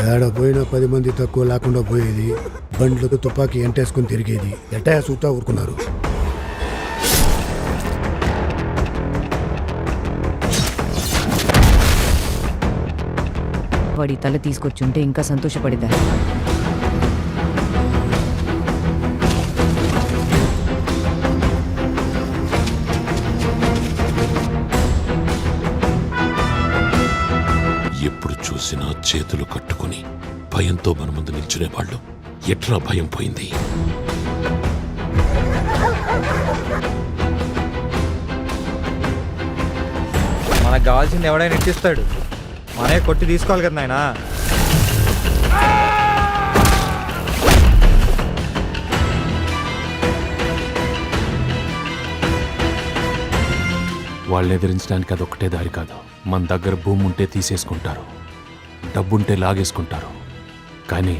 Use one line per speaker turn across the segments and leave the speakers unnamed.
ఏడ పోయినా 10 మంది తక్కువ లేకుండా పోయేది, బండ్లకు తుపాకీ ఎంటేసుకుని తిరిగేది. ఎట్టా చూస్తా ఊరుకున్నారు.
వాడి తల తీసుకొచ్చుంటే ఇంకా సంతోషపడేదా.
ఎప్పుడు చూసినా చేతులు కట్టుకుని భయంతో మన ముందు నిల్చునేవాళ్ళు. ఎట్లా భయం పోయింది?
మనకు కావాల్సింది ఎవడైనా ఇచ్చిస్తాడు, మనే కొట్టి తీసుకోవాలి కదా నాయనా.
వాళ్ళని ఎదిరించడానికి అదొక్కటే దారి కాదు. మన దగ్గర భూమి ఉంటే తీసేసుకుంటారు, డబ్బుంటే లాగేసుకుంటారు, కానీ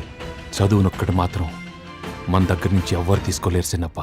చదువునొక్కటి మాత్రం మన దగ్గర నుంచి ఎవ్వరు తీసుకోలేరు చిన్నప్ప.